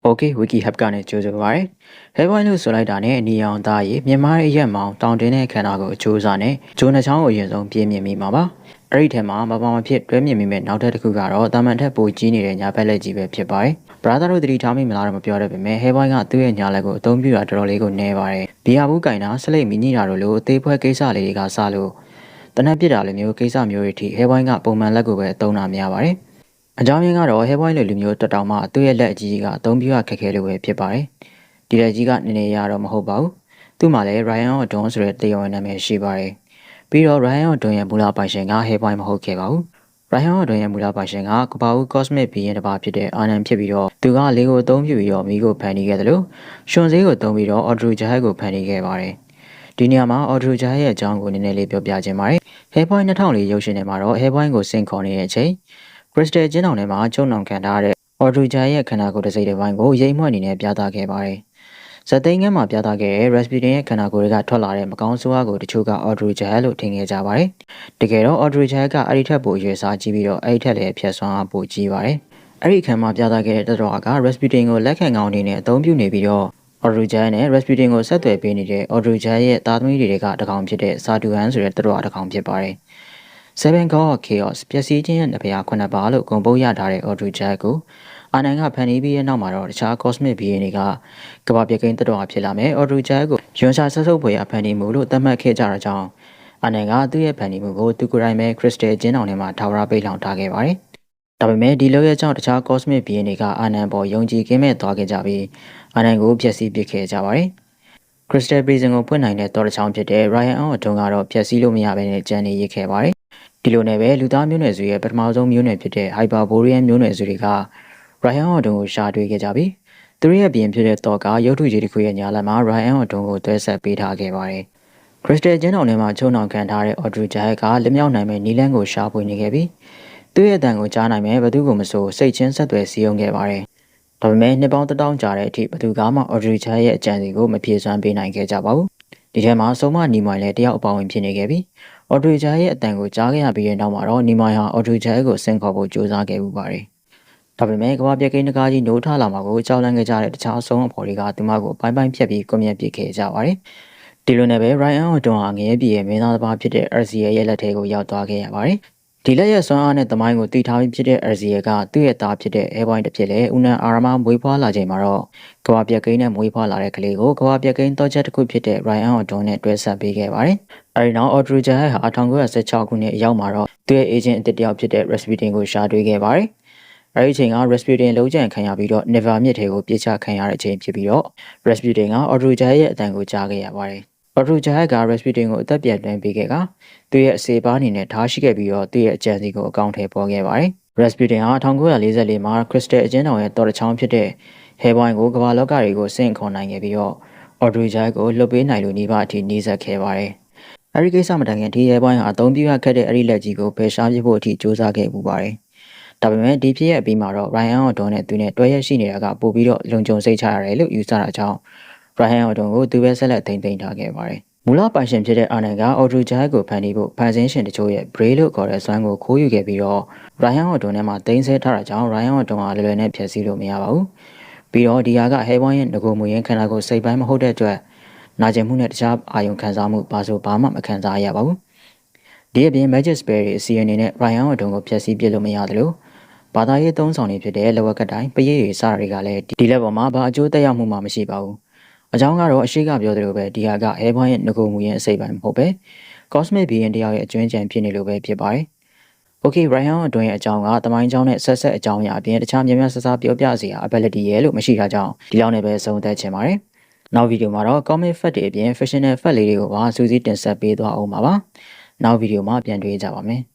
Okay, Wiki Hub ကနေကြိုးစားပါရယ်။ Hairpoint လို့ဆိုလိုက်တာနဲ့နီအောင်သားရေမြန်မာရဲ့ရက်မောင်တောင်တင်းတဲ့ခန္ဓာကိုအကျိုးစားနဲ့ဂျိုးနှချောင်းကိုအရင်ဆုံးပြင်းမြင်မိမှာပါ။အဲ့ဒီထဲမှာမပါမဖြစ်တွဲမြင်မိမဲ့နောက်ထပ်တစ်ခုကတော့တာမန်ထက်ပိုကြီးနေတဲ့ညာဘက်လက်ကြီးပဲဖြစ်ပါတယ်။ Brother တို့သတိထားမိမလားတော့မပြောတတ်ပေမဲ့ Hairpoint ကသူ့ရဲ့ညာလက်ကိုအသုံးပြုတာတော်တော်လေးကိုနည်းပါတယ်။ဘီယာဘူးကင်တာဆလိတ်မီညိတာတို့လိုအသေးဖွဲကိစ္စလေးတွေကစလို့တနက်ပြစ်တာလိုမျိုးကိစ္စမျိုးတွေထိ Hairpoint ကပုံမှန်လက်ကိုပဲအသုံးတာများပါတယ်။အကြောင်းရင်းကတော့ Hairpoint လိုလူမျိုးတက်တောင်မှသူ့ရဲ့လက်အကြီးကြီးကအသုံးပြုရခက်ခဲလို့ပဲဖြစ်ပါတယ်။ဒီလက်ကြီးကနည်းနည်းရတော့မဟုတ်ပါဘူး။သူ့မှာလည်း Ryan Odon ဆိုတဲ့တရားဝင်နာမည်ရှိပါတယ်။ပြီးတော့ Ryan Odon ရဲ့မူလပိုင်ရှင်က Hairpoint မဟုတ်ခဲ့ပါဘူး။ Ryan Odon ရဲ့မူလပိုင်ရှင်ကကဘာဦး Cosmic Being တစ်ပါးဖြစ်တဲ့အာနန်ဖြစ်ပြီးတော့သူကလေကိုအသုံးပြုပြီးတော့မီးကိုဖန်တီးခဲ့တယ်လို့ရွှွန်ဈေးကိုသုံးပြီးတော့ Audrey Jahal ကိုဖန်တီးခဲ့ပါတယ်။ဒီနေရာမှာ Audrey Jahal ရဲ့အကြောင်းကိုနည်းနည်းလေးပြောပြခြင်းပါတယ်။ Hairpoint 2004ရုပ်ရှင်ထဲမှာတော့ Hairpoint ကိုစင်ခေါ်နေတဲ့အချိန်Crystal ကျင်းတောင်ထဲမှာကျုံနှောင်ခံထားတဲ့ Audrey Jahal ရဲ့ခန္ဓာကိုယ်တစ်စိတ်တစ်ပိုင်းကိုရိပ်မွက်အနေနဲ့ပြသခဲ့ပါတယ်။ဇက်သိန်းငန်းမှာပြသခဲ့တဲ့ Rasputin ရဲ့ခန္ဓာကိုယ်တွေကထွက်လာတဲ့မကောင်းဆိုးဝါးကိုတချို့က Audrey Jahal လို့ထင်ခဲ့ကြပါတယ်။တကယ်တော့ Audrey Jahal ကအဲ့ဒီထက်ပိုရွယ်စားကြီးပြီးတော့အဲ့ဒီထက်လည်းဖြတ်ဆွမ်းအားပိုကြီးပါတယ်။အဲ့ဒီအခါမှာပြသခဲ့တဲ့တတော်က Rasputin ကိုလက်ခံကောင်းအနေနဲ့အသုံးပြုနေပြီးတော့ Audrey Jahal နဲ့ Rasputin ကိုဆက်သွယ်ပေးနေတဲ့ Audrey Jahal ရဲ့သားသမီးတွေကတကောင်ဖြစ်တဲ့ Sarduhan ဆိုတဲ့တတော်တစ်ကောင်ဖြစ်ပါတယ်။ Seven God of Chaos ပျက်စီးခြင်းရဲ့နဗျာ9ပါးလို့ဂုဏ်ပုတ်ရထားတဲ့ Audrey Jahal ကိုအာနန်ကဖန်တီးပြီးတဲ့နောက်မှာတော့တခြား Cosmic Being တွေကကမ္ဘာပြကိန်းတတော်ဖြစ်လာမယ် Audrey Jahal ကိုရွှန်ရှာဆက်ဆုပ်ဖွယ်အဖန်တီးမှုလို့သတ်မှတ်ခဲ့ကြတာကြောင့်အာနန်ကသူ့ရဲ့ဖန်တီးမှုကိုသူကိုယ်တိုင်ပဲ Crystal ကျင်းတောင်ထဲမှာထာဝရပိတ်လောင်ထားခဲ့ပါတယ်။ဒါပေမဲ့ဒီလိုရဲ့ကြောင့်တခြား Cosmic Being တွေကအာနန်ပေါ်ယုံကြည်ကင်းမဲ့သွားခဲ့ကြပြီးအာနန်ကိုဖျက်ဆီးပစ်ခဲ့ကြပါတယ်။ Crystal Prison ကိုဖွင့်နိုင်တဲ့တော်တစ်ချောင်းဖြစ်တဲ့ Ryan Odon ကတော့ဖျက်ဆီးလို့မရဘဲနဲ့ကြံနေရခဲ့ပါတယ်။ဒီလိုနဲ့ပဲလူသားမျိုးနွယ်စုရဲ့ပထမဆုံးမျိုးနွယ်ဖြစ်တဲ့ Hyperborean မျိုးနွယ်စုတွေက Ryan Odon ကိုရှာတွေ့ခဲ့ကြပြီးသူတို့ရဲ့ပြင်ဖြစ်တဲ့တော့ကရုပ်ထုကြီးတစ်ခုရဲ့ညာလက်မှာ Ryan Odon ကိုတွဲဆက်ပေးထားခဲ့ပါတယ်။ Crystal ကျင်းတော်ထဲမှာချုံနှောင်ခံထားတဲ့ Audrey Jahal ကလက်မြောက်နိုင်မဲ့နီလန်းကိုရှာဖွေနေခဲ့ပြီးသူ့ရဲ့အတန်ကိုကြားနိုင်မဲ့ဘသူကိုမဆိုစိတ်ချင်းဆက်သွယ်စည်းရုံးခဲ့ပါတယ်။ဒါပေမဲ့နှစ်ပေါင်း1000ကြာတဲ့အထိဘသူကမှ Audrey Jahal ရဲ့အကြံစီကိုမပြေစွမ်းပေးနိုင်ခဲ့ကြပါဘူး။ဒီထဲမှာဆုံးမနီမိုင်လည်းတယောက်အပါဝင်ဖြစ်နေခဲ့ပြီး Audrey Jahal ရဲ့အတန်ကိုကြားခဲ့ရပြီးတဲ့နောက်မှာတော့နီမိုင်ဟာ Audrey Jahal ကိုဆင့်ခေါ်ဖို့ကြိုးစားခဲ့ပူပါတယ်။ဒါပေမဲ့ကမ္ဘာပြကိန်းတကားကြီးနိုးထလာမှာကိုကြောက်လန့်ခဲ့ကြတဲ့တခြားအဆုံးအဖော်တွေကသူမကိုပိုင်းပိုင်းဖြတ်ပြီးကွန်မြတ်ပစ်ခဲ့ကြပါတယ်။ဒီလိုနဲ့ပဲ Ryan Odon ဟာငရဲပြည်ရဲ့မင်းသားတစ်ပါးဖြစ်တဲ့ Arziel ရဲ့လက်ထဲကိုရောက်သွားခဲ့ရပါတယ်။ဒီလက်ရဲ့စွမ်းအားနဲ့တမိုင်းကိုတည်ထားပြီးဖြစ်တဲ့ Arziel ကသူ့ရဲ့သားဖြစ်တဲ့ Hairpoint တစ်ဖြစ်တဲ့ဦးနန်အာရမမွေးဖွားလာချိန်မှာတော့ကမ္ဘာပြကိန်းနဲ့မွေးဖွားလာတဲ့ကလေးကိုကမ္ဘာပြကိန်းတော့ချက်တစ်ခုဖြစ်တဲ့ Ryan Odon နဲ့တွဲဆက်ပေးခဲ့ပါတယ်။အဲဒီနောက် Audrey Jahal ဟာ1916ခုနှစ်အရောက်မှာတော့သူ့ရဲ့ agent အသစ်တစ်ယောက်ဖြစ်တဲ့ Rasputin ကိုရှာတွေ့ခဲ့ပါတယ်။အဲဒီအချိန်က Rasputin လုံးကျန်ခံရပြီးတော့ Never မြစ်ထဲကိုပြစ်ချခံရတဲ့အချိန်ဖြစ်ပြီးတော့ Rasputin က Audrey Jahal ရဲ့အတန်ကိုကြားခဲ့ရပါတယ်။ Audrey Jahal က Rasputin ကိုအသက်ပြန်သွင်းပေးခဲ့ကသူ့ရဲ့အစေပါအနေနဲ့ထားရှိခဲ့ပြီးတော့သူ့ရဲ့အကြံစီကိုအကောင့်ထဲပေါ်ခဲ့ပါတယ်။ Rasputin ဟာ1944မှာ Crystal အကျဉ်းတော်ရဲ့တော်တစ်ချောင်းဖြစ်တဲ့ Hairpoint ကိုကမ္ဘာလောကတွေကိုဆင့်ခေါ်နိုင်ခဲ့ပြီးတော့ Audrey Jahal ကိုလွတ်ပေးနိုင်လို့နှီးပါအထိနှီးဆက်ခဲ့ပါတယ်။အဲဒီကိစ္စမတိုင်ခင်ဒီ Hairpoint ဟာအသုံးပြုရခက်တဲ့အဲဒီလက်ကြီးကိုဖယ်ရှားပစ်ဖို့အထိစူးစမ်းခဲ့ပူပါတယ်။ဒါပေမဲ့ဒီဖြစ်ရဲ့အပြီးမှာတော့ Ryan Odon နဲ့သူနဲ့တွဲရက်ရှိနေတာကပို့ပြီးတော့လုံခြုံစိတ်ချရတယ်လို့ယူဆတာကြောင့် Ryan Odon ကိုသူပဲဆက်လက်ထိန်းသိမ်းထားခဲ့ပါတယ်။မူလပိုင်ရှင်ဖြစ်တဲ့အာနန်က Audrey Jahal ကိုဖန်တီးဖို့ဖန်ဆင်းရှင်တချို့ရဲ့ Bray လို့ခေါ်တဲ့စွမ်းကိုခိုးယူခဲ့ပြီးတော့ Ryan Odon နဲ့မှတင်းဆဲထားတာကြောင့် Ryan Odon ကလွယ်လွယ်နဲ့ဖျက်ဆီးလို့မရပါဘူး။ပြီးတော့ဒီဟာက Hairpoint ရဲ့ငကိုမူရင်းခန္ဓာကိုယ်စိတ်ပိုင်းမဟုတ်တဲ့အတွက်နာကျင်မှုနဲ့တခြားအာယုံခံစားမှုဘာဆိုဘာမှမခံစားရပါဘူး။ဒီအပြင် Magic Spell တွေအစီအအနေနဲ့ Ryan Odon ကိုဖျက်ဆီးပစ်လို့မရတယ်လို့ဘာသာရေးသုံးဆောင်တွေဖြစ်တဲ့လဝက်ကတိုင်ပရိရေစတွေကလည်းဒီလက်ပေါ်မှာဘာအကျိုးသက်ရောက်မှုမှမရှိပါဘူး။အကြောင်းကတော့အရှိကပြောသလိုပဲဒီဟာက Hairpoint ရဲ့ငကိုမူရင်းအစိတ်ပိုင်းမဟုတ်ပဲ Cosmic Being တရားရဲ့အကျွမ်းကြံဖြစ်နေလို့ပဲဖြစ်ပါတယ်။ Okay, Ryan Odon ရဲ့အကြောင်းကတမိုင်းကြောင်းနဲ့ဆက်အကြောင်းအရာအပြင်တခြားများများဆဆပြောပြစရာ ability ရဲ့လို့မရှိတာကြောင့်ဒီလောက်နဲ့ပဲဆုံးသက်ချင်ပါတယ်။နောက်ဗီဒီယိုမှာတော့ comic fact တွေအပြင် fictional fact လေးတွေကိုပါစူးစီးတင်ဆက်ပေးသွားအောင်ပါ။နောက်ဗီဒီယိုမှာပြန်တွေ့ကြပါမယ်။